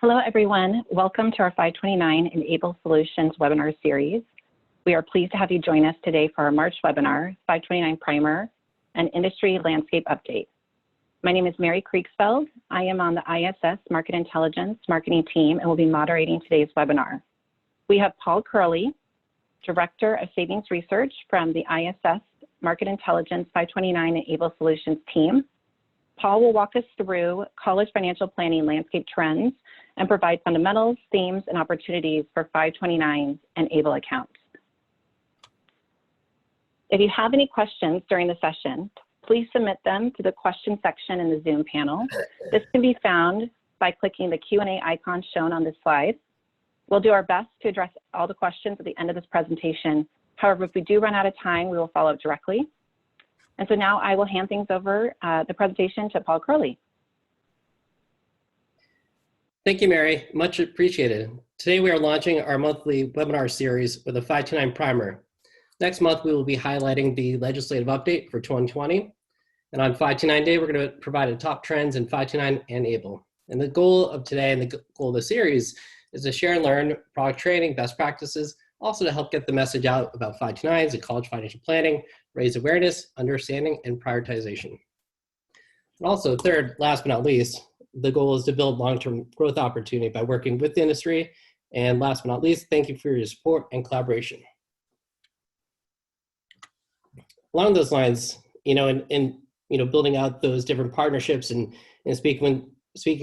Hello, everyone. Welcome to our 529 Enable Solutions webinar series. We are pleased to have you join us today for our March webinar, 529 Primer, an industry landscape update. My name is Mary Kriegsfeld. I am on the ISS Market Intelligence marketing team and will be moderating today's webinar. We have Paul Curley, Director of Savings Research from the ISS Market Intelligence 529 Enable Solutions team. Paul will walk us through college financial planning landscape trends and provide fundamentals, themes, and opportunities for 529's and ABLE accounts. If you have any questions during the session, please submit them to the question section in the Zoom panel. This can be found by clicking the Q&A icon shown on this slide. We'll do our best to address all the questions at the end of this presentation. However, if we do run out of time, we will follow up directly. And so now I will hand things over the presentation to Paul Curley. Thank you, Mary. Much appreciated. Today we are launching our monthly webinar series with a 529 primer. Next month we will be highlighting the legislative update for 2020. And on 529 Day, we're going to provide the top trends in 529 and ABLE. And the goal of today and the goal of the series is to share and learn product training, best practices, also to help get the message out about 529s and college financial planning, raise awareness, understanding, and prioritization. And also, third, last but not least, the goal is to build long-term growth opportunity by working with the industry. And last but not least, thank you for your support and collaboration. Along those lines, in building out those different partnerships and speaking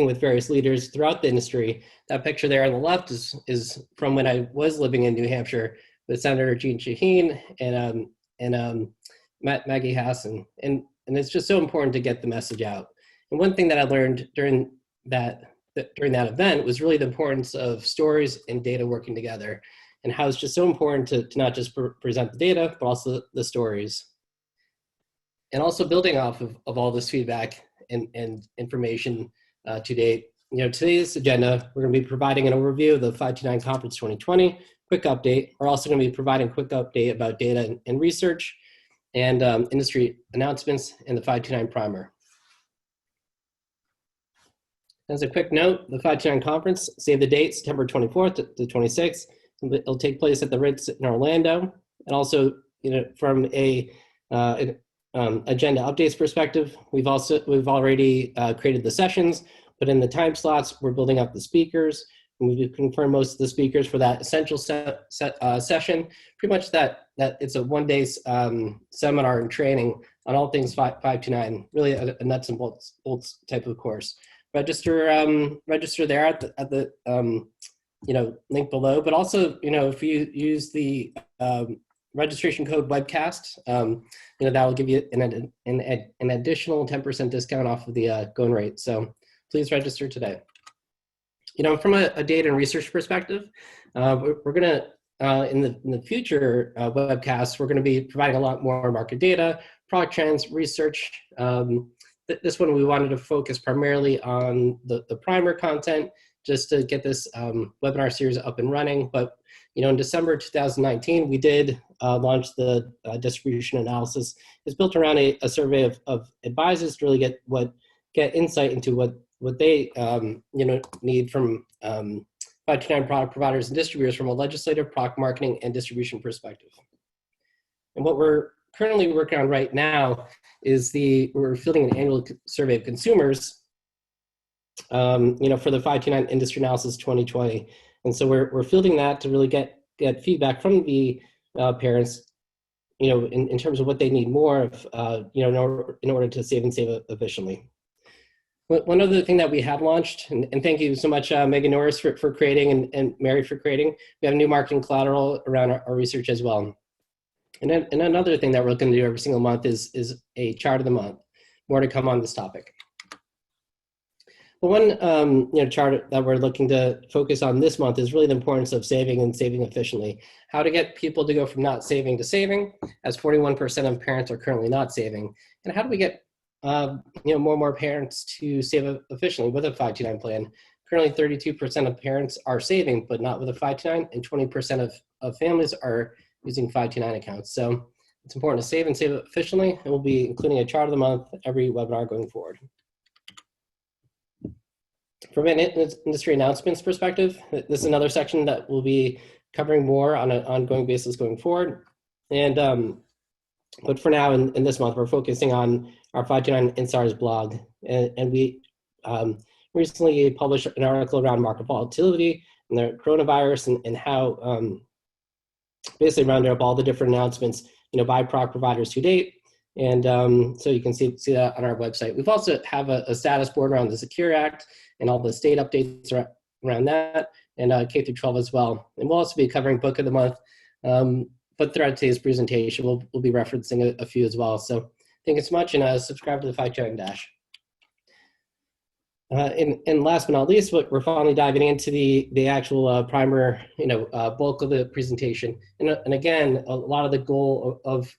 with various leaders throughout the industry, that picture there on the left is from when I was living in New Hampshire with Senator Jeanne Shaheen and Maggie Hassan. And it's just so important to get the message out. And one thing that I learned during that event was really the importance of stories and data working together, and how it's just so important to not just present the data, but also the stories. And also building off of all this feedback and information to date. Today's agenda, we're going to be providing an overview of the 529 Conference 2020, quick update. We're also going to be providing a quick update about data and research and industry announcements in the 529 primer. As a quick note, the 529 conference, save the date, September 24th to 26th. It'll take place at the Ritz in Orlando. And also, from a agenda updates perspective, we've already created the sessions, but in the time slots, we're building up the speakers. And we've confirmed most of the speakers for that essential session. Pretty much that it's a one-day seminar and training on all things 529, really a nuts and bolts type of course. Register there at the link below. But also, if you use the registration code webcast, that will give you an additional 10% discount off of the going rate. So please register today. From a data and research perspective, we're going to, in the future webcasts, we're going to be providing a lot more market data, product trends, research. This one, we wanted to focus primarily on the primer content, just to get this webinar series up and running. But, in December 2019, we did launch the distribution analysis. It's built around a survey of advisors to really get insight into what they need from 529 product providers and distributors from a legislative, product marketing, and distribution perspective. And what we're currently working on right now is we're fielding an annual survey of consumers, for the 529 Industry Analysis 2020. And so we're fielding that to really get feedback from the parents, in terms of what they need more of, in order to save and save efficiently. One other thing that we have launched, and thank you so much, Megan Norris, for creating and Mary for creating, we have new marketing collateral around our research as well. And another thing that we're looking to do every single month is a chart of the month. More to come on this topic. But one chart that we're looking to focus on this month is really the importance of saving and saving efficiently. How to get people to go from not saving to saving, as 41% of parents are currently not saving. And how do we get more and more parents to save efficiently with a 529 plan? Currently, 32% of parents are saving, but not with a 529, and 20% of families are using 529 accounts. So it's important to save and save efficiently, and we'll be including a chart of the month every webinar going forward. From an industry announcements perspective, this is another section that we'll be covering more on an ongoing basis going forward. And but for now, in this month, we're focusing on our 529 InSARS blog. And we recently published an article around market volatility and the coronavirus and how basically rounded up all the different announcements, by product providers to date. And so you can see that on our website. We've also have a status board around the Secure Act and all the state updates around that, and K through 12 as well. And we'll also be covering Book of the Month. But throughout today's presentation, we'll be referencing a few as well. So thank you so much, and subscribe to the 529 Dash. And last but not least, we're finally diving into the actual primer, bulk of the presentation. And again, a lot of the goal of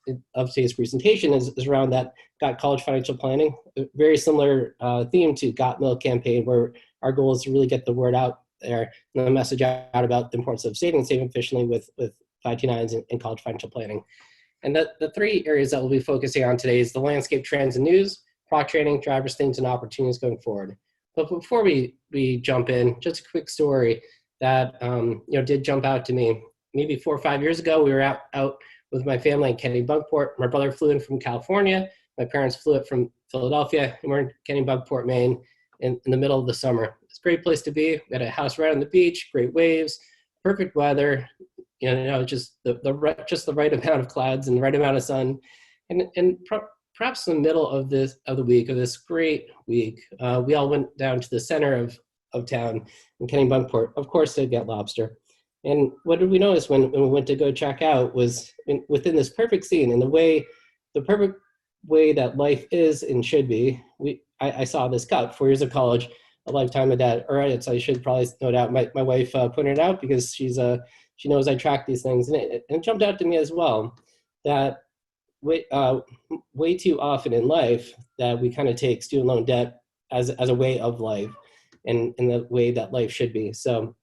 today's presentation is around that Got College Financial Planning, a very similar theme to Got Milk campaign, where our goal is to really get the word out there and the message out about the importance of saving efficiently with 529s and college financial planning. And the three areas that we'll be focusing on today is the landscape, trends, and news, product training, drivers, themes, and opportunities going forward. But before we jump in, just a quick story that did jump out to me. Maybe 4 or 5 years ago, we were out with my family in Kennebunkport. My brother flew in from California. My parents flew up from Philadelphia, and we're in Kennebunkport, Maine, in the middle of the summer. It's a great place to be. We had a house right on the beach, great waves, perfect weather. Just the right amount of clouds and the right amount of sun, and perhaps in the middle of this great week, we all went down to the center of town in Kennebunkport, of course, to get lobster. And what did we notice when we went to go check out was within this perfect scene and the perfect way that life is and should be. I saw this cut, 4 years of college, a lifetime of debt. All right, so I should probably note out. My wife pointed it out because she knows I track these things, and it jumped out to me as well that way too often in life that we kind of take student loan debt as a way of life and in the way that life should be. So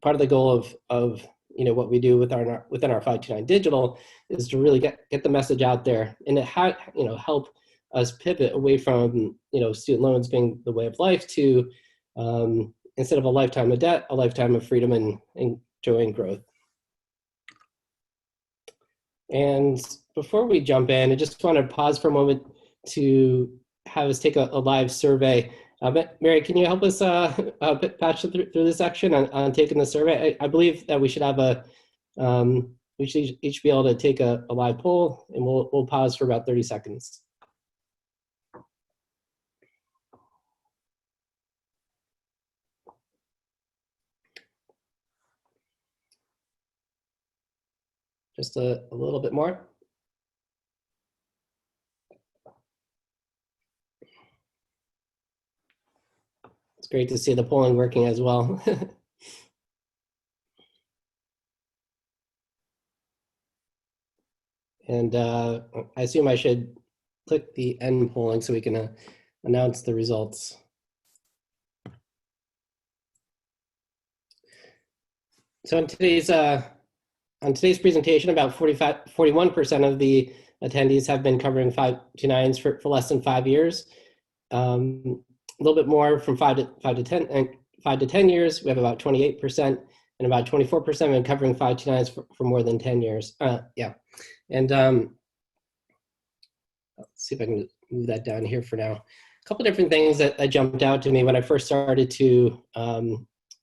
part of the goal of what we do within our 529 digital is to really get the message out there and to help us pivot away from student loans being the way of life to instead of a lifetime of debt, a lifetime of freedom and joy and growth. And before we jump in, I just want to pause for a moment to have us take a live survey. Mary, can you help us patch through this section on taking the survey? I believe that we should have we should each be able to take a live poll, and we'll pause for about 30 seconds. Just a little bit more. It's great to see the polling working as well. And I assume I should click the end polling so we can announce the results. So in today's presentation, about 41% of the attendees have been covering 529s for less than 5 years. A little bit more from 5 to 10 years. We have about 28%, and about 24% have been covering 529s for more than 10 years. And let's see if I can move that down here for now. A couple different things that jumped out to me when I first started to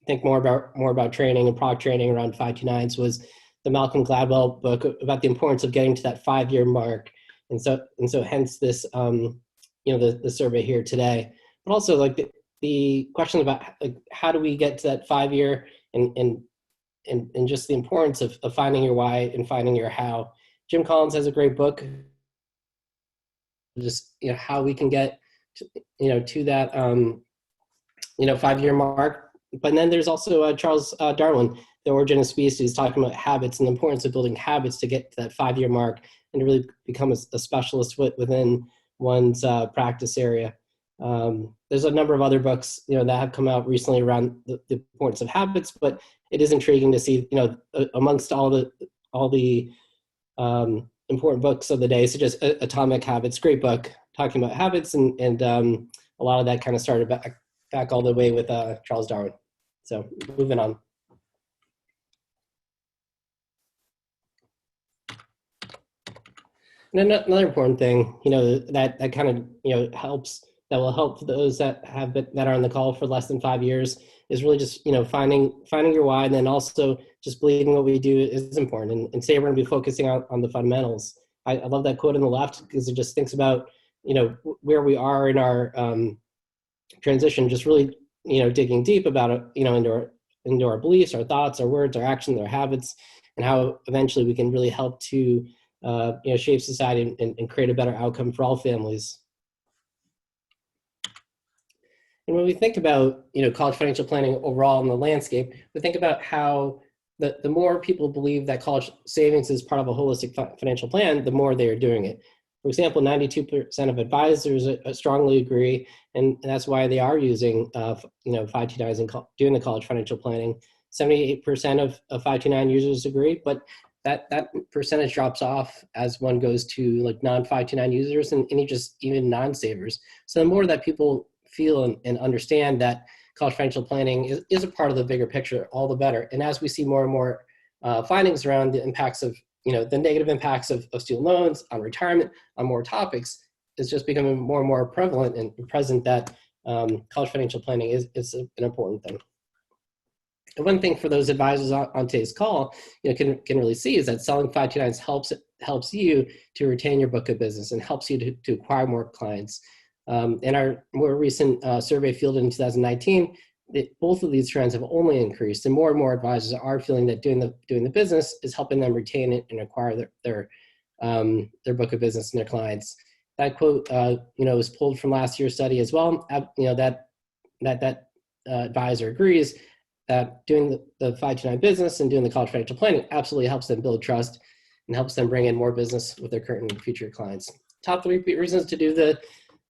think more about training and product training around 529s was the Malcolm Gladwell book about the importance of getting to that 5-year mark, and so hence this the survey here today, but also like the question about like how do we get to that 5-year and just the importance of finding your why and finding your how. Jim Collins has a great book, just how we can get to that 5-year mark. But then there's also Charles Darwin, The Origin of Species, talking about habits and the importance of building habits to get to that 5-year mark and to really become a specialist within one's practice area. There's a number of other books that have come out recently around the importance of habits, but it is intriguing to see amongst all the important books of the day, such as Atomic Habits, great book talking about habits, and a lot of that kind of started back back all the way with Charles Darwin. So moving on. And another important thing, that kind of, helps, that will help those that are on the call for less than 5 years, is really just, finding your why, and then also just believing what we do is important. And say we're going to be focusing on the fundamentals. I love that quote on the left, because it just thinks about, where we are in our transition, just really, digging deep about it, into our beliefs, our thoughts, our words, our actions, our habits, and how eventually we can really help to shape society and create a better outcome for all families. And when we think about, college financial planning overall in the landscape, we think about how the more people believe that college savings is part of a holistic financial plan, the more they are doing it. For example, 92% of advisors strongly agree, and that's why they are using, 529s and doing the college financial planning. 78% of 529 users agree, but that percentage drops off as one goes to like non-529 users and even non-savers. So the more that people feel and understand that college financial planning is a part of the bigger picture, all the better. And as we see more and more findings around the impacts of, the negative impacts of student loans on retirement, on more topics, it's just becoming more and more prevalent and present that college financial planning is an important thing. And one thing for those advisors on today's call, can really see is that selling 529s helps you to retain your book of business and helps you to acquire more clients. In our more recent survey fielded in 2019, both of these trends have only increased, and more advisors are feeling that doing the business is helping them retain it and acquire their book of business and their clients. That quote, was pulled from last year's study as well. That advisor agrees that doing the 529 business and doing the college financial planning absolutely helps them build trust and helps them bring in more business with their current and future clients. Top 3 reasons to do the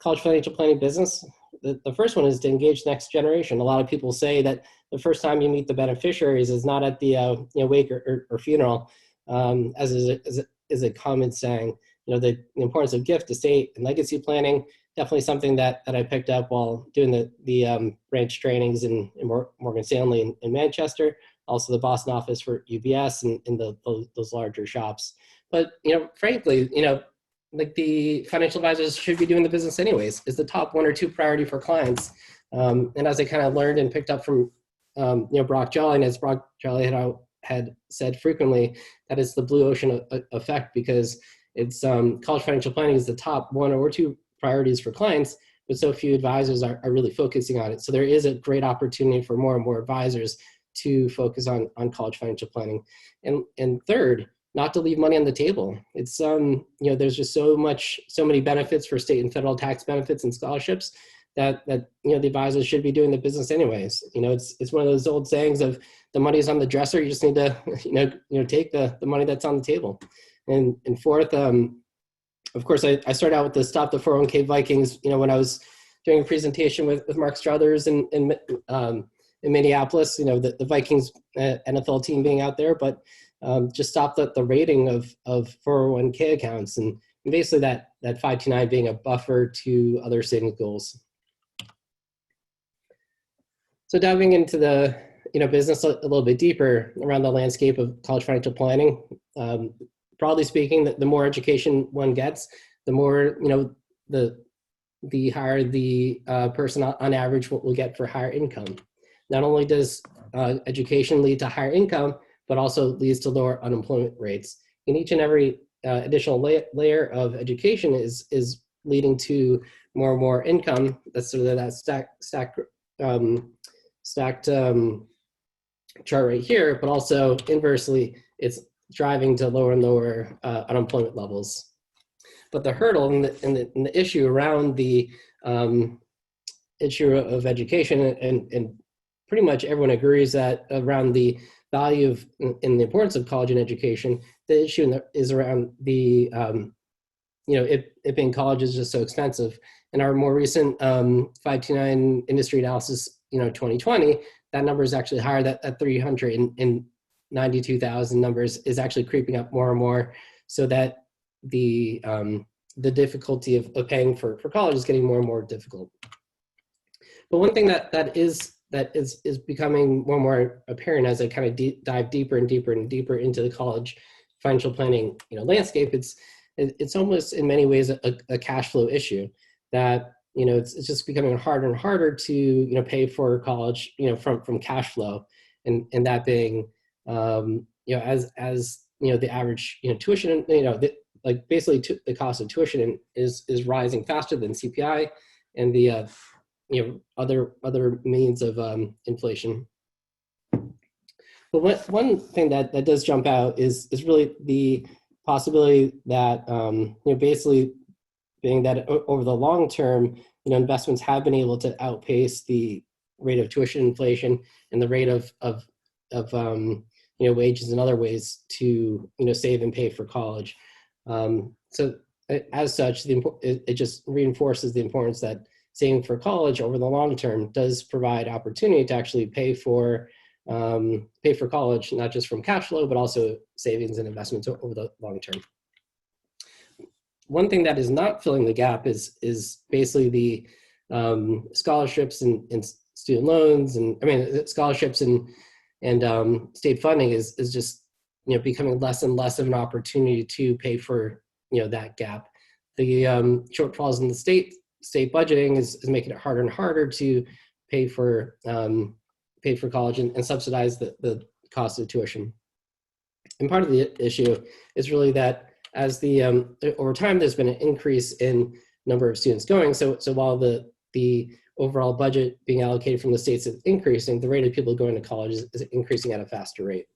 college financial planning business. The first one is to engage the next generation. A lot of people say that the first time you meet the beneficiaries is not at the wake or funeral, as is a common saying. The importance of gift, estate, and legacy planning, definitely something that I picked up while doing the branch trainings in Morgan Stanley in Manchester, also the Boston office for UBS and those larger shops. But, frankly, like the financial advisors should be doing the business anyways, is the top 1 or 2 priority for clients. And as I kind of learned and picked up from, Brock Jolly, and as Brock Jolly had said frequently, that is the blue ocean effect, because it's college financial planning is the top 1 or 2 priorities for clients, but so few advisors are really focusing on it. So there is a great opportunity for more and more advisors to focus on college financial planning. And third, not to leave money on the table. It's, there's just so many benefits for state and federal tax benefits and scholarships that the advisors should be doing the business anyways. It's one of those old sayings of the money's on the dresser. You just need to, take the money that's on the table. And fourth, of course, I started out with the Stop the 401k Vikings, when I was doing a presentation with Mark Struthers in Minneapolis, the Vikings NFL team being out there, but just stop the rating of 401k accounts, and basically that 529 being a buffer to other savings goals. So diving into the business a little bit deeper around the landscape of college financial planning, broadly speaking, the more education one gets, the more the higher the person on average will get for higher income. Not only does education lead to higher income, but also leads to lower unemployment rates. And each and every additional layer of education is leading to more and more income. That's sort of that stacked chart right here, but also inversely, it's driving to lower and lower unemployment levels. But the hurdle and the issue around the issue of education, and pretty much everyone agrees that around the value of and the importance of college and education, the issue is around the it being college is just so expensive. In our more recent 529 industry analysis, 2020, that number is actually higher. That 392,000 numbers is actually creeping up more and more, so that the difficulty of paying for college is getting more and more difficult. But one thing that is becoming more and more apparent as I kind of dive deeper and deeper and deeper into the college financial planning landscape, it's almost in many ways a cash flow issue that it's just becoming harder and harder to pay for college from cash flow, and that being as the average tuition like basically the cost of tuition is rising faster than CPI and the other means of inflation. But one thing that does jump out is really the possibility that basically being that over the long term, investments have been able to outpace the rate of tuition inflation and the rate of wages and other ways to save and pay for college. So as such, it just reinforces the importance that saving for college over the long term does provide opportunity to actually pay for college, not just from cash flow, but also savings and investments over the long term. One thing that is not filling the gap is basically the scholarships and student loans, and scholarships and state funding is just becoming less and less of an opportunity to pay for that gap. The shortfalls in the state budgeting is making it harder and harder to pay for college and subsidize the cost of tuition. And part of the issue is really that as over time there's been an increase in number of students going. So while the overall budget being allocated from the states is increasing, the rate of people going to college is increasing at a faster rate.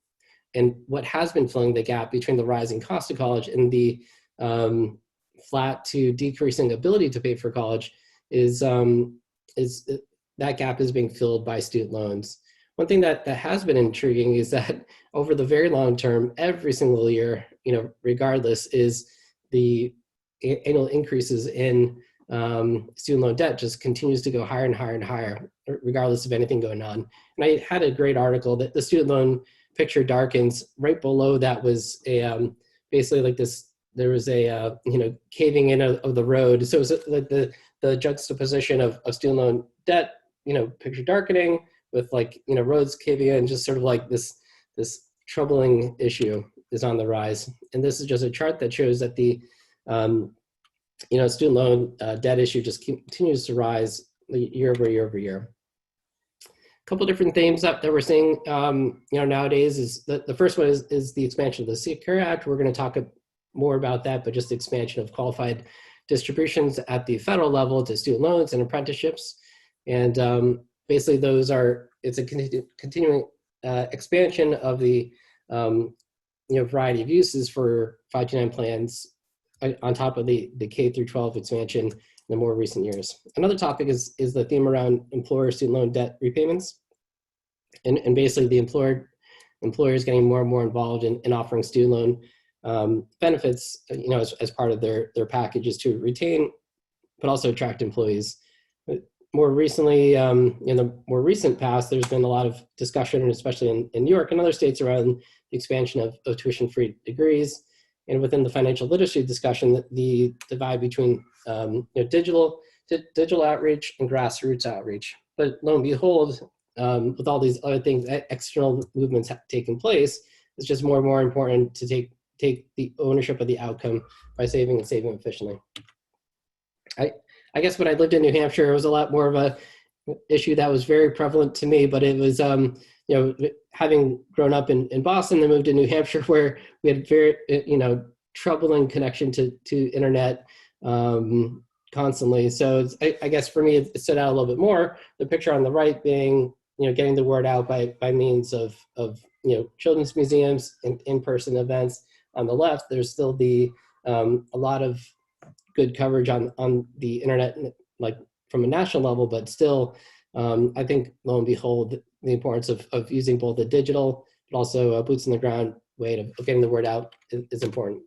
And what has been filling the gap between the rising cost of college and the flat to decreasing ability to pay for college is that gap is being filled by student loans. One thing that has been intriguing is that over the very long term, every single year, regardless, is the annual increases in student loan debt just continues to go higher and higher and higher, regardless of anything going on. And I had a great article that the student loan picture darkens. Right below that was a basically like this. There was a caving in of the road. So it was like the juxtaposition of student loan debt, picture darkening with roads caving in, just sort of like this troubling issue is on the rise. And this is just a chart that shows that the student loan debt issue just continues to rise year over year over year. A couple different themes that we're seeing nowadays is the first one is the expansion of the Secure Act. We're going to talk more about that, but just the expansion of qualified distributions at the federal level to student loans and apprenticeships. And basically it's a continuing expansion of the variety of uses for 529 plans on top of the K through 12 expansion in the more recent years. Another topic is the theme around employer student loan debt repayments. And basically the employers getting more and more involved in offering student loan benefits, as part of their packages to retain, but also attract employees. More recently, in the more recent past, there's been a lot of discussion, especially in New York and other states, around the expansion of tuition-free degrees. And within the financial literacy discussion, the divide between digital outreach and grassroots outreach. But lo and behold, with all these other things, external movements taking place, it's just more and more important to take the ownership of the outcome by saving and saving efficiently. I guess when I lived in New Hampshire, it was a lot more of a issue that was very prevalent to me, but it was, having grown up in Boston and moved to New Hampshire, where we had very, troubling connection to internet constantly. So I guess for me, it stood out a little bit more. The picture on the right being, getting the word out by means of children's museums and in-person events. On the left, there's still a lot of good coverage on the internet, like from a national level, but still, I think lo and behold, the importance of using both the digital, but also a boots on the ground way of getting the word out is important.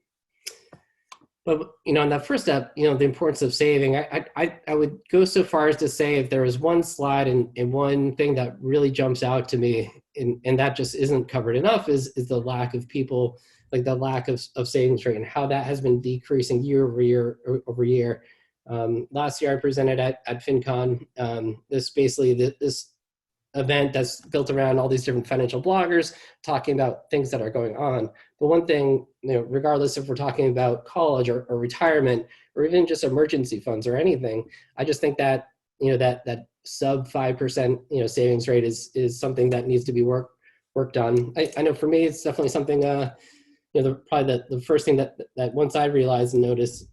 But, on that first step, the importance of saving, I would go so far as to say if there was one slide and one thing that really jumps out to me, and that just isn't covered enough, is the lack of people, like the lack of savings rate and how that has been decreasing year over year over year. Last year I presented at FinCon. This event that's built around all these different financial bloggers talking about things that are going on. But one thing, regardless if we're talking about college or retirement or even just emergency funds or anything, I just think that that sub 5% savings rate is something that needs to be worked on. I know for me it's definitely something probably the first thing that once I realized and noticed,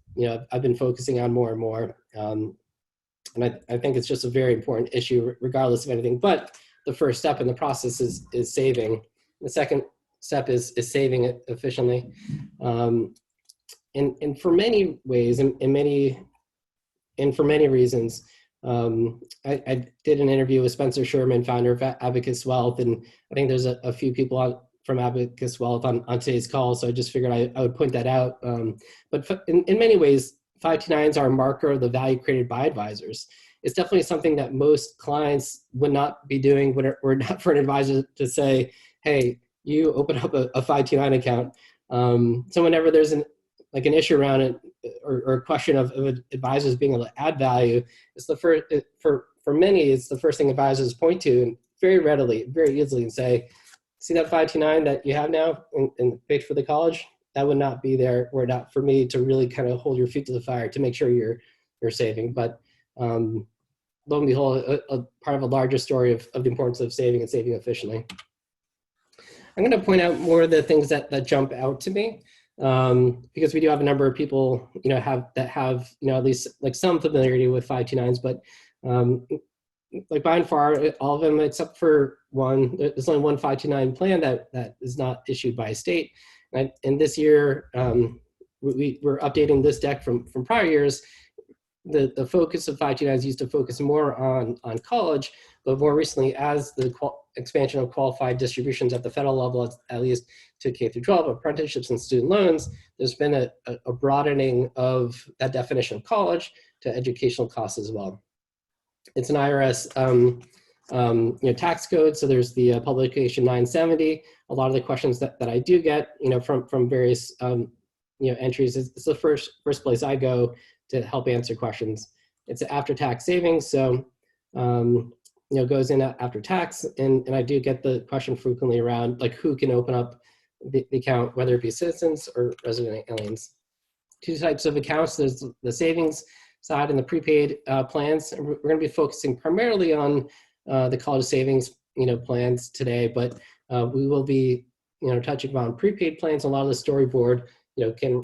I've been focusing on more and more. And I think it's just a very important issue regardless of anything. But the first step in the process is saving. The second step is saving it efficiently. And for many ways and for many reasons, I did an interview with Spencer Sherman, founder of Abacus Wealth, and I think there's a few people from Abacus Wealth on today's call, so I just figured I would point that out. But in many ways, 529s are a marker of the value created by advisors. It's definitely something that most clients would not be doing were not for an advisor to say, hey, you open up a 529 account. So whenever there's an issue around it or a question of advisors being able to add value, it's the first, for many, it's the first thing advisors point to and very readily, very easily and say, see that 529 that you have now and paid for the college? That would not be there were it not for me to really kind of hold your feet to the fire to make sure you're saving. But lo and behold, a part of a larger story of the importance of saving and saving efficiently. I'm going to point out more of the things that jump out to me because we do have a number of people have at least some familiarity with 529s, but by and far all of them except for one. There's only one 529 plan that is not issued by a state. And this year, we're updating this deck from prior years. The focus of 529s used to focus more on college, but more recently, as the expansion of qualified distributions at the federal level, at least to K through 12, apprenticeships and student loans, there's been a broadening of that definition of college to educational costs as well. It's an IRS tax code, so there's the publication 970. A lot of the questions that I do get, from various entries, it's the first place I go to help answer questions. It's after tax savings, so goes in after tax, and I do get the question frequently around who can open up the account, whether it be citizens or resident aliens. Two types of accounts: there's the savings side and the prepaid plans. And we're going to be focusing primarily on the college savings plans today, but we will be touching on prepaid plans. A lot of the storyboard can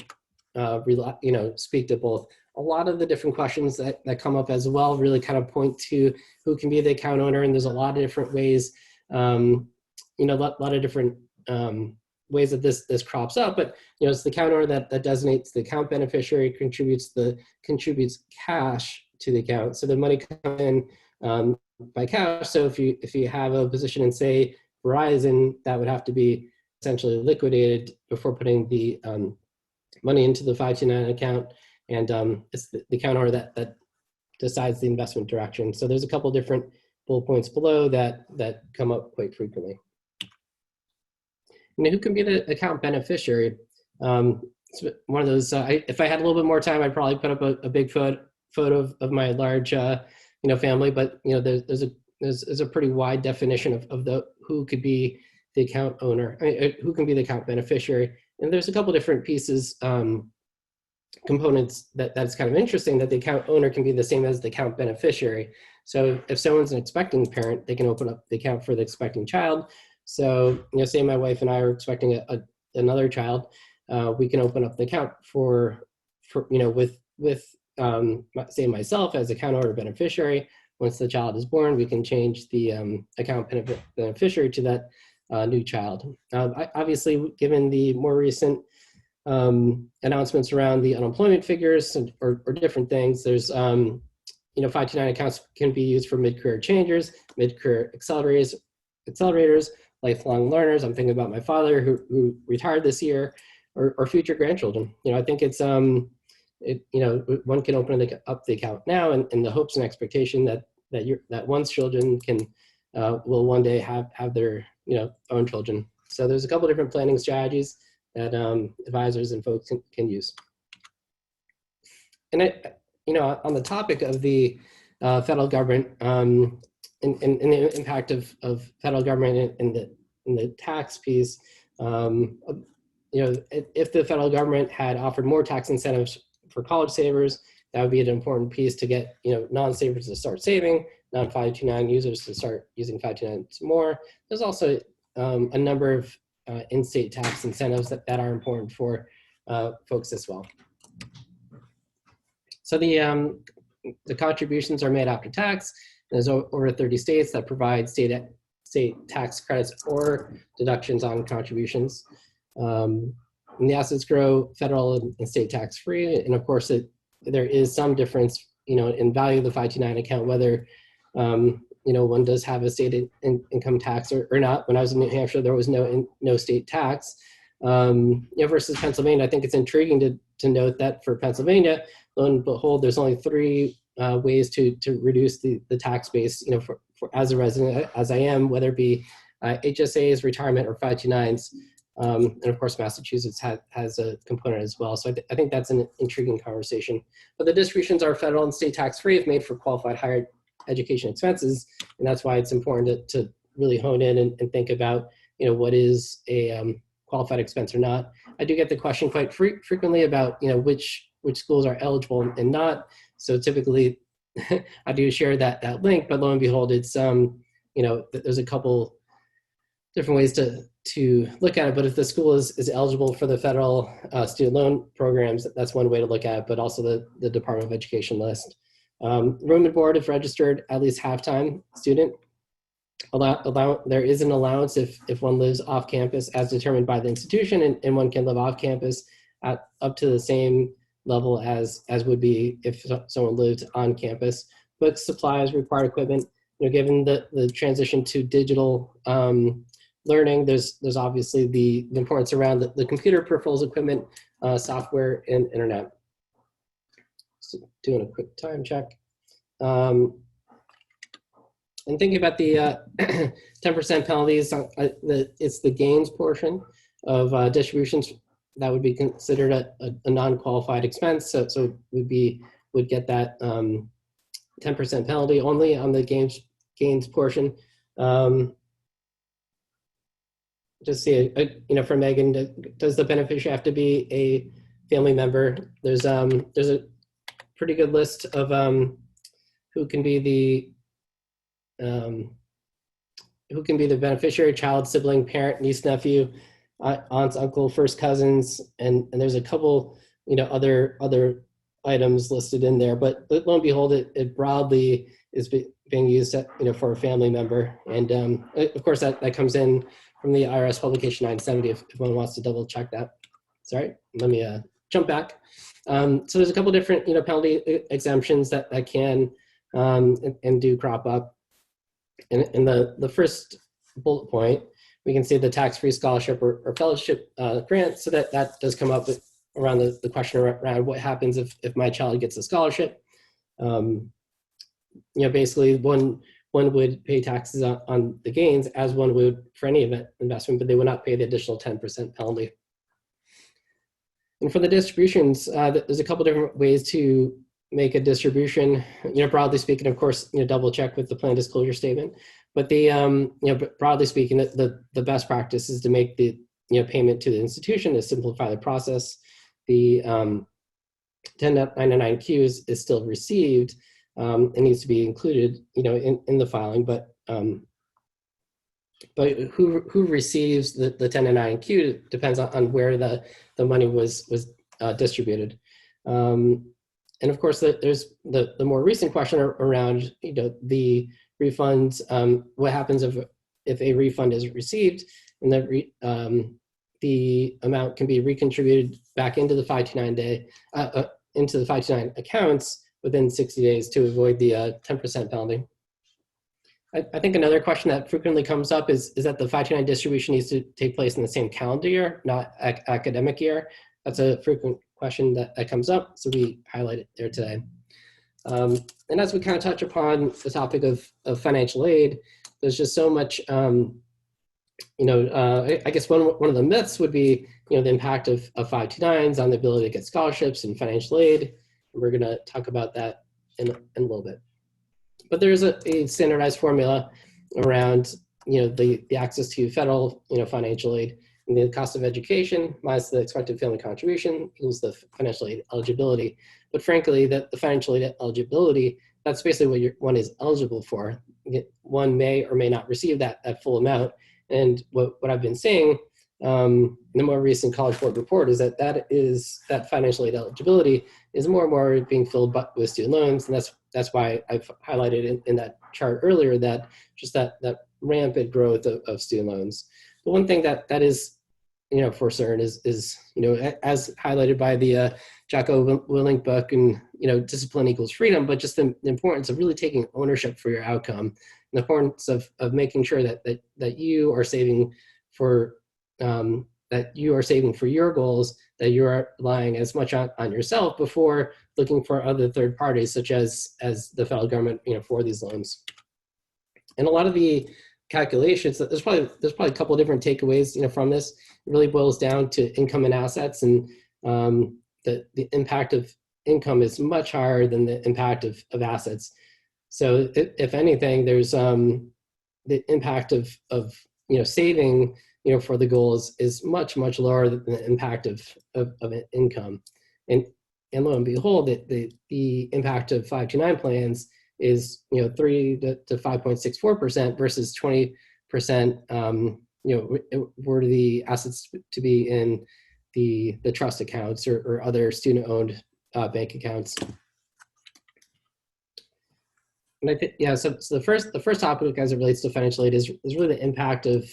speak to both. A lot of the different questions that come up as well really kind of point to who can be the account owner, and there's a lot of different ways, a lot of different ways that this crops up. But it's the account owner that designates the account beneficiary, contributes cash to the account, so the money comes in by cash. So if you have a position in, say, Verizon, that would have to be essentially liquidated before putting the money into the 529 account, and it's the account owner that decides the investment direction. So there's a couple different bullet points below that come up quite frequently. Who can be the account beneficiary? It's one of those. If I had a little bit more time, I'd probably put up a big photo of my large family, but there's a pretty wide definition of who could be the account owner. Who can be the account beneficiary? And there's a couple different pieces, components that's kind of interesting, that the account owner can be the same as the account beneficiary. So if someone's an expecting parent, they can open up the account for the expecting child. So say my wife and I are expecting another child, we can open up the account for with say myself as account owner beneficiary. Once the child is born, we can change the account beneficiary to that new child. Obviously, given the more recent announcements around the unemployment figures or different things, there's 529 accounts can be used for mid-career changers, mid-career accelerators, lifelong learners. I'm thinking about my father who retired this year, or future grandchildren. I think it's one can open up the account now in the hopes and expectation that one's children will one day have their own children. So there's a couple different planning strategies that advisors and folks can use. And on the topic of the federal government and the impact of federal government in the tax piece, if the federal government had offered more tax incentives for college savers, that would be an important piece to get non-savers to start saving, non-529 users to start using 529 more. There's also a number of in-state tax incentives that are important for folks as well. So the contributions are made after tax. There's over 30 states that provide state tax credits or deductions on contributions. And the assets grow federal and state tax free. And of course, there is some difference, in value of the 529 account, whether, one does have a state income tax or not. When I was in New Hampshire, there was no state tax. Versus Pennsylvania, I think it's intriguing to note that for Pennsylvania, lo and behold, there's only 3 ways to reduce the tax base, for as a resident, as I am, whether it be HSAs, retirement, or 529s. And of course, Massachusetts has a component as well. So I think that's an intriguing conversation. But the distributions are federal and state tax free if made for qualified higher education expenses. And that's why it's important to really hone in and think about, what is a qualified expense or not. I do get the question quite frequently about, which schools are eligible and not. So typically I do share that link, but lo and behold, it's, there's a couple different ways to look at it. But if the school is eligible for the federal student loan programs, that's one way to look at it, but also the Department of Education list. Room and board, if registered at least half-time student, there is an allowance if one lives off campus as determined by the institution, and one can live off campus at up to the same level as would be if someone lived on campus. Books, supplies, required equipment, given the transition to digital learning, there's obviously the importance around the computer peripherals, equipment, software, and internet. So doing a quick time check. And thinking about the 10% penalties, it's the gains portion of distributions that would be considered a non-qualified expense. So would get that 10% penalty only on the gains portion. Just see, for Megan, does the beneficiary have to be a family member? There's a pretty good list of who can be the beneficiary: child, sibling, parent, niece, nephew, aunts, uncle, first cousins, and there's a couple other items listed in there. But lo and behold, it broadly is being used for a family member, and of course that comes in from the IRS publication 970 if one wants to double check that. Sorry, let me jump back. So there's a couple different penalty exemptions that can and do crop up. In the first bullet point, we can see the tax-free scholarship or fellowship grant. So that does come up around the question around what happens if my child gets a scholarship. Basically one would pay taxes on the gains as one would for any investment, but they would not pay the additional 10% penalty. And for the distributions, there's a couple different ways to make a distribution. Broadly speaking, of course, double check with the plan disclosure statement. But broadly speaking, the best practice is to make the payment to the institution to simplify the process. The 1099-Q is still received. It needs to be included, in the filing, but who receives the 1099-Q depends on where the money was distributed. And of course, there's the more recent question around the refunds. What happens if a refund is received and the amount can be recontributed back into the 529 accounts within 60 days to avoid the 10% penalty. I think another question that frequently comes up is that the 529 distribution needs to take place in the same calendar year, not academic year. That's a frequent question that comes up, so we highlight it there today. And as we kind of touch upon the topic of financial aid, there's just so much, I guess one of the myths would be, the impact of 529s on the ability to get scholarships and financial aid. We're going to talk about that in a little bit. But there's a standardized formula around the access to federal financial aid, and the cost of education minus the expected family contribution equals the financial aid eligibility. But frankly, the financial aid eligibility, that's basically what one is eligible for. One may or may not receive that full amount. And what I've been seeing in the more recent College Board report is that financial aid eligibility is more and more being filled with student loans, and that's why I've highlighted in that chart earlier that rampant growth of student loans. But one thing that is for certain is as highlighted by the Jocko Willink book, and discipline equals freedom, but just the importance of really taking ownership for your outcome, and the importance of making sure that you are saving for your goals, that you are relying as much on yourself before looking for other third parties, such as the federal government, for these loans. And a lot of the calculations, there's probably a couple of different takeaways, from this. It really boils down to income and assets, and the impact of income is much higher than the impact of assets. So if anything, there's the impact of saving for the goals is much lower than the impact of income, and lo and behold, the impact of 529 plans is 3 to 5.64% versus 20%. Were the assets to be in the trust accounts or other student-owned bank accounts. And I think, so the first topic as it relates to financial aid is really the impact of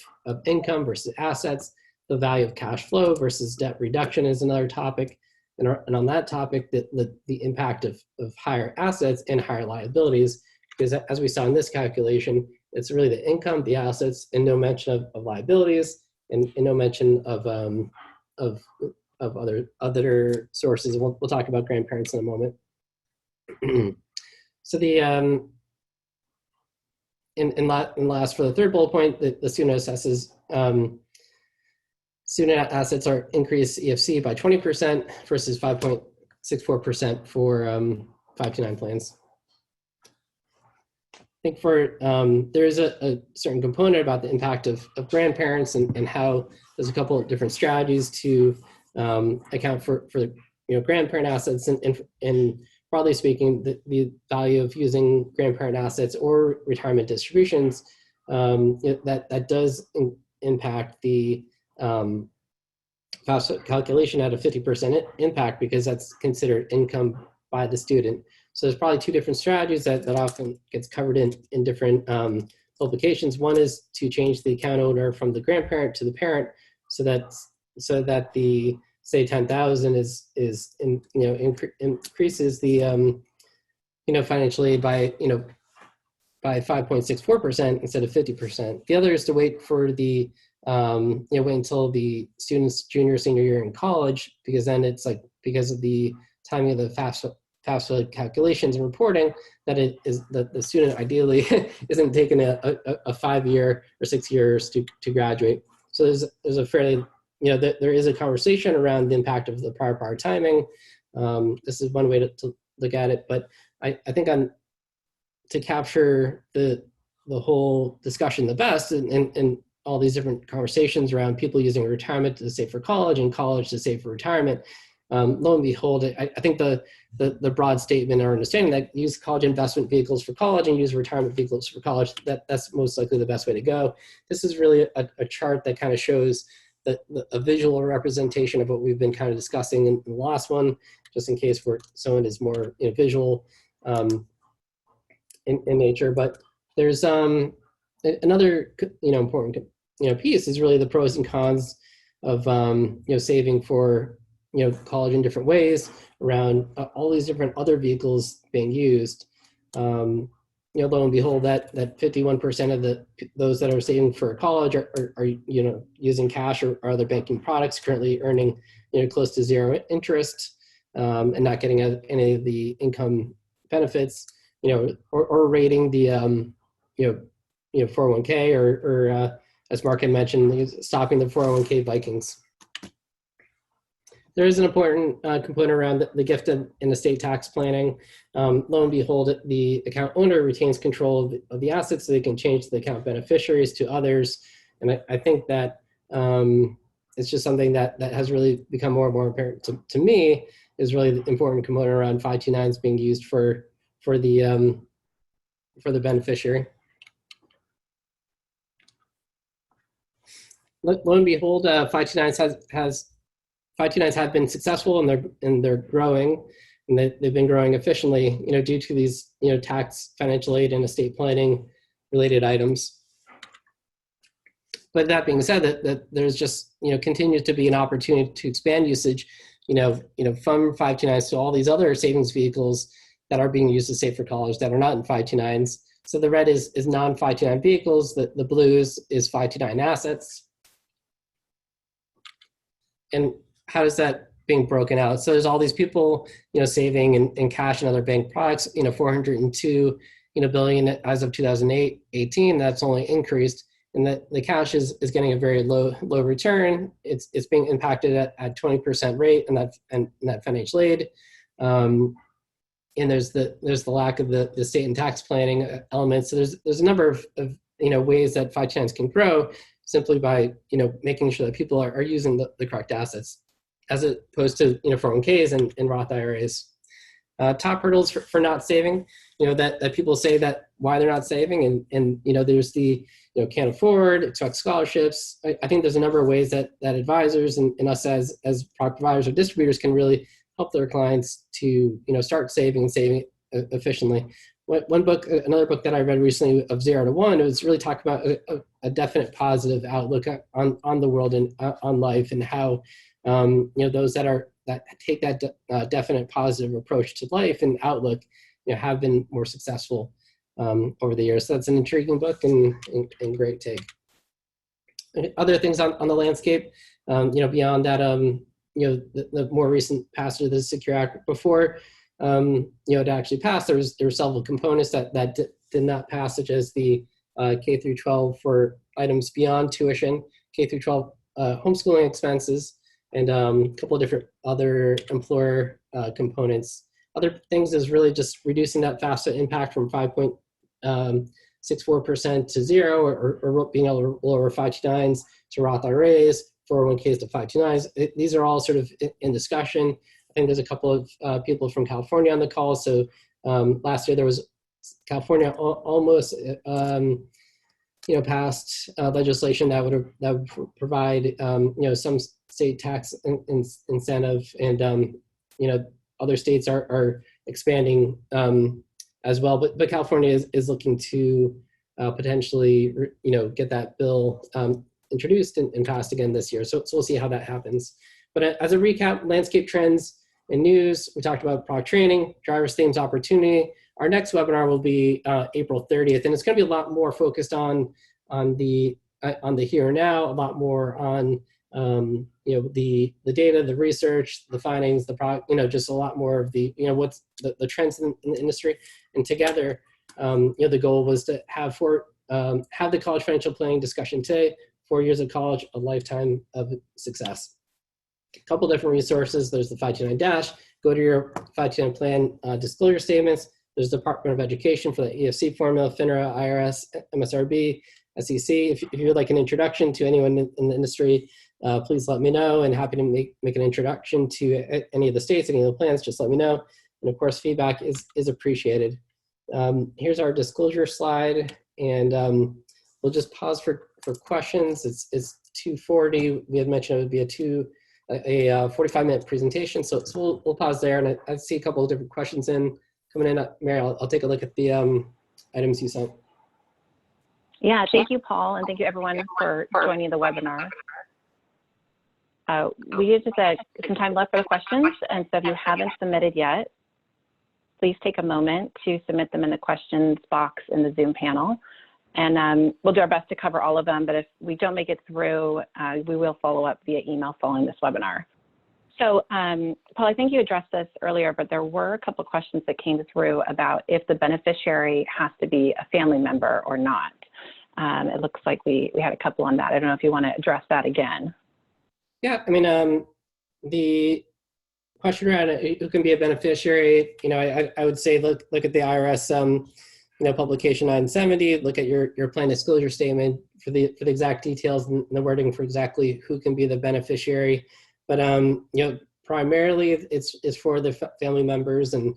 income versus assets. The value of cash flow versus debt reduction is another topic. And on that topic, the impact of higher assets and higher liabilities, because as we saw in this calculation, it's really the income, the assets, and no mention of liabilities, and no mention of other sources. We'll talk about grandparents in a moment. So the in last for the third bullet point, the student assesses student assets are increased EFC by 20% versus 5.64% for 529 plans. I think for there is a certain component about the impact of grandparents and how there's a couple of different strategies to account for grandparent assets, and broadly speaking, the value of using grandparent assets or retirement distributions, that does impact the FAFSA calculation at a 50% impact, because that's considered income by the student. So there's probably two different strategies that often gets covered in different publications. One is to change the account owner from the grandparent to the parent, so that the say 10,000 increases the financial aid by 5.64% instead of 50%. The other is to wait for the wait until the student's junior senior year in college, because then it's like, because of the timing of the FAFSA calculations and reporting, that the student ideally isn't taking a 5 year or 6 years to graduate. So there's a fairly there is a conversation around the impact of the prior timing. This is one way to look at it, but I think to capture the whole discussion the best, and all these different conversations around people using retirement to save for college and college to save for retirement. Lo and behold, I think the broad statement or understanding that use college investment vehicles for college and use retirement vehicles for college, that's most likely the best way to go. This is really a chart that kind of shows a visual representation of what we've been kind of discussing in the last one, just in case someone is more visual in nature. But there's another important piece is really the pros and cons of saving for college in different ways around all these different other vehicles being used. Lo and behold, that 51% of those that are saving for college are using cash or other banking products, currently earning close to zero interest, and not getting any of the income benefits, or rating the 401k, or as Mark had mentioned, stopping the 401k Vikings. there is an important component around the gift and estate tax planning. Lo and behold, the account owner retains control of the assets, so they can change the account beneficiaries to others. And I think that it's just something that has really become more and more apparent to me, is really the important component around 529s being used for the beneficiary. Lo and behold, 529s have been successful, and they're growing, and they've been growing efficiently, due to these, tax, financial aid, and estate planning related items. But that being said, that there's just, continues to be an opportunity to expand usage, from 529s to all these other savings vehicles that are being used to save for college that are not in 529s. So the red is non-529 vehicles, the blues is 529 assets. And how is that being broken out? So there's all these people, saving in cash and other bank products, 402, billion as of 2018. That's only increased, and the cash is getting a very low return. It's being impacted at 20% rate, and that financial aid. And there's the lack of the estate and tax planning elements. So there's a number of ways that 529s can grow, simply by making sure that people are using the correct assets, as opposed to 401ks and Roth IRAs. Top hurdles for not saving, that people say that why they're not saving, and there's the can't afford, expect scholarships. I think there's a number of ways that advisors and us as product providers or distributors can really help their clients to start saving efficiently. Another book that I read recently, of 0 to 1, it was really talk about a definite positive outlook on the world and on life, and how those that take that definite positive approach to life and outlook have been more successful over the years. So that's an intriguing book and great take. Other things on the landscape, beyond that, the more recent passage of the Secure Act. Before to actually pass, there were several components that did not pass, such as the K through 12 for items beyond tuition, K through 12 homeschooling expenses, and a couple of different other employer components. Other things is really just reducing that FAFSA impact from 5.64% to 0, or being able to lower 529s to Roth IRAs, 401ks to 529s. These are all sort of in discussion. I think there's a couple of people from California on the call. So last year there was California almost passed legislation that would provide some state tax incentive, and other states are expanding as well. But California is looking to potentially get that bill introduced and passed again this year. So we'll see how that happens. But as a recap, landscape trends and news, we talked about product training, driver's themes opportunity. Our next webinar will be April 30th, and it's going to be a lot more focused on the here and now, a lot more on the data, the research, the findings, the product, just a lot more of the what's the trends in the industry. And together, the goal was to have the college financial planning discussion today. 4 years of college, a lifetime of success. A couple different resources. There's the 529 Dash. Go to your 529 plan disclosure statements. There's the Department of Education for the EFC formula, FINRA, IRS, MSRB, SEC. If you would like an introduction to anyone in the industry, please let me know, and happy to make an introduction to any of the states, any of the plans, just let me know. And of course, feedback is appreciated. Here's our disclosure slide, and we'll just pause for questions. It's 2:40. We had mentioned it would be a 45-minute presentation, so we'll pause there, and I see a couple of different questions coming in. Mary, I'll take a look at the items you sent. Yeah, thank you, Paul, and thank you everyone for joining the webinar. We have just some time left for the questions, and so if you haven't submitted yet, please take a moment to submit them in the questions box in the Zoom panel. And we'll do our best to cover all of them, but if we don't make it through, we will follow up via email following this webinar. So, Paul, I think you addressed this earlier, but there were a couple of questions that came through about if the beneficiary has to be a family member or not. It looks like we had a couple on that. I don't know if you want to address that again. Yeah, I mean, the question around who can be a beneficiary, I would say look at the IRS, publication 970. Look at your plan disclosure statement for the exact details and the wording for exactly who can be the beneficiary. But primarily it's for the family members, and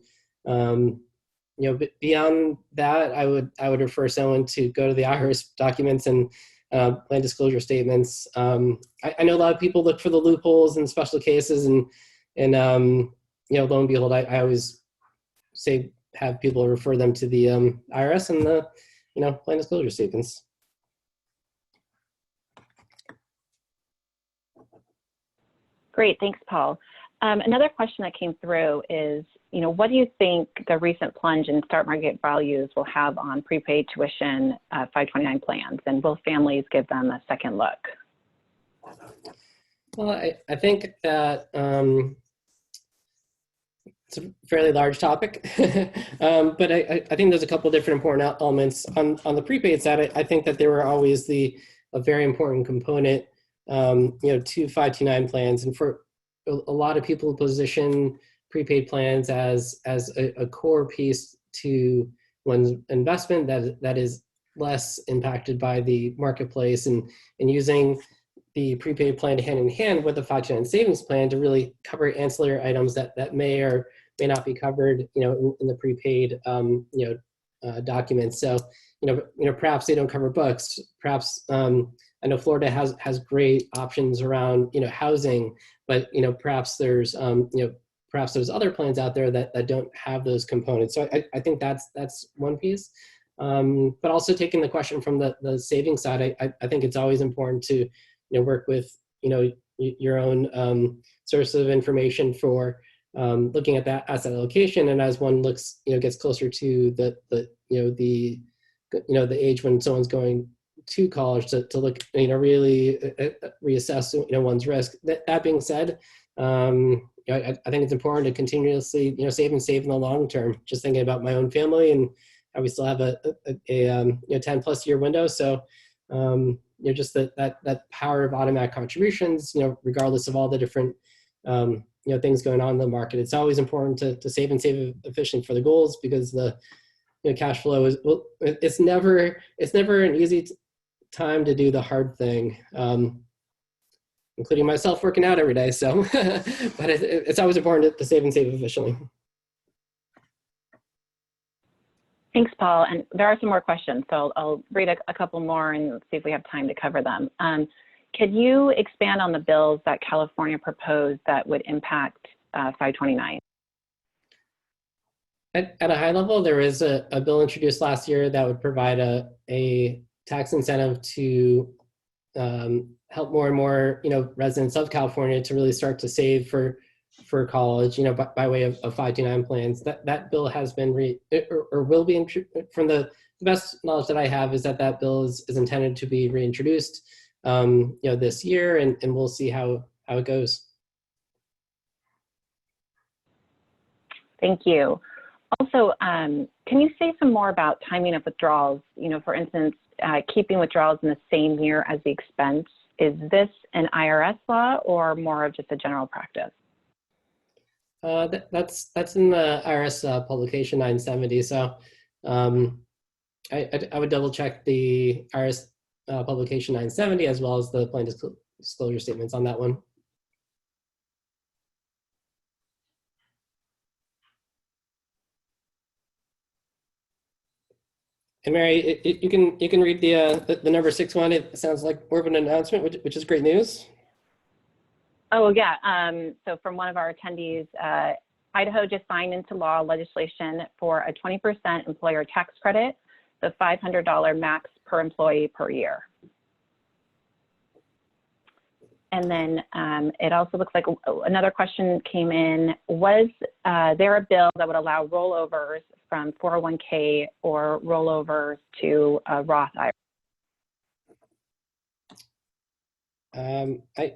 beyond that, I would refer someone to go to the IRS documents and plan disclosure statements. I know a lot of people look for the loopholes and special cases, and lo and behold, I always say have people refer them to the IRS and the plan disclosure statements. Great, thanks, Paul. Another question that came through is, what do you think the recent plunge in stock market values will have on prepaid tuition 529 plans, and will families give them a second look? Well, I think that it's a fairly large topic, but I think there's a couple of different important elements. On the prepaid side, I think that they were always a very important component, to 529 plans, and for a lot of people position prepaid plans as a core piece to one's investment that is less impacted by the marketplace, and using the prepaid plan hand in hand with the 529 savings plan to really cover ancillary items that may or may not be covered, in the prepaid, documents. So, perhaps they don't cover books. Perhaps I know Florida has great options around, housing, but perhaps there's perhaps there's other plans out there that don't have those components. So I think that's one piece. But also taking the question from the savings side, I think it's always important to work with your own source of information for looking at that asset allocation. And as one looks gets closer to the age when someone's going to college, to look really reassess one's risk. That being said, I think it's important to continuously save in the long term. Just thinking about my own family, and we still have a 10+ year window. So just that power of automatic contributions, regardless of all the different things going on in the market, it's always important to save efficiently for the goals, because the cash flow it's never an easy time to do the hard thing, including myself working out every day. So, but it's always important to save efficiently. Thanks, Paul. And there are some more questions, so I'll read a couple more and see if we have time to cover them. Could you expand on the bills that California proposed that would impact 529? At a high level, there is a bill introduced last year that would provide a tax incentive to help more and more residents of California to really start to save for college, by way of 529 plans. That bill has been or will be, from the best knowledge that I have, is that bill is intended to be reintroduced this year, and we'll see how it goes. Thank you. Also, can you say some more about timing of withdrawals? For instance, keeping withdrawals in the same year as the expense. Is this an IRS law or more of just a general practice? That's in the IRS publication 970. So I would double check the IRS publication 970 as well as the plan disclosure statements on that one. And Mary, you can read the number 6 one. It sounds like more of an announcement, which is great news. Oh yeah. So from one of our attendees, Idaho just signed into law legislation for a 20% employer tax credit, the $500 max per employee per year. And then it also looks like another question came in. Was there a bill that would allow rollovers from 401k or rollovers to a Roth IRA? I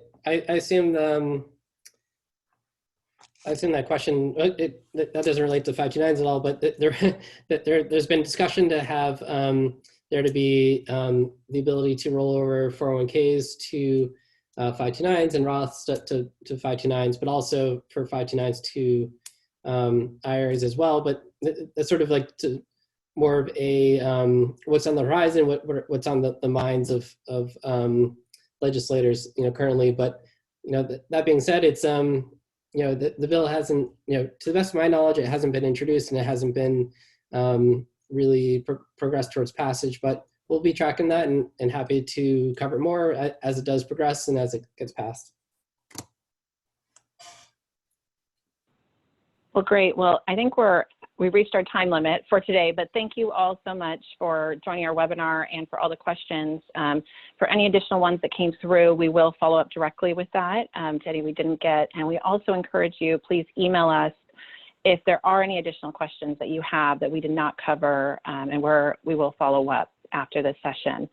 assume that question that doesn't relate to 529s at all, but there's been discussion to have there to be the ability to roll over 401ks to 529s and Roths to 529s, but also for 529s to IRAs as well. But that's sort of like more of a what's on the horizon, what's on the minds of legislators, currently. But that being said, it's the bill hasn't, to the best of my knowledge, it hasn't been introduced and it hasn't been really progressed towards passage. But we'll be tracking that and happy to cover it more as it does progress and as it gets passed. Well, great. Well, I think we've reached our time limit for today, but thank you all so much for joining our webinar and for all the questions. For any additional ones that came through, we will follow up directly with that to any we didn't get. And we also encourage you, please email us if there are any additional questions that you have that we did not cover, and we will follow up after this session.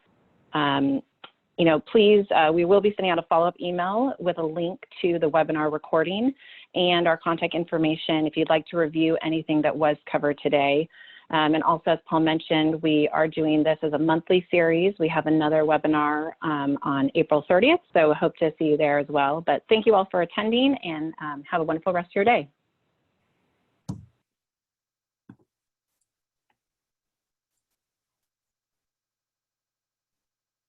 Please, we will be sending out a follow-up email with a link to the webinar recording and our contact information if you'd like to review anything that was covered today. And also, as Paul mentioned, we are doing this as a monthly series. We have another webinar on April 30th, so hope to see you there as well. But thank you all for attending, and have a wonderful rest of your day.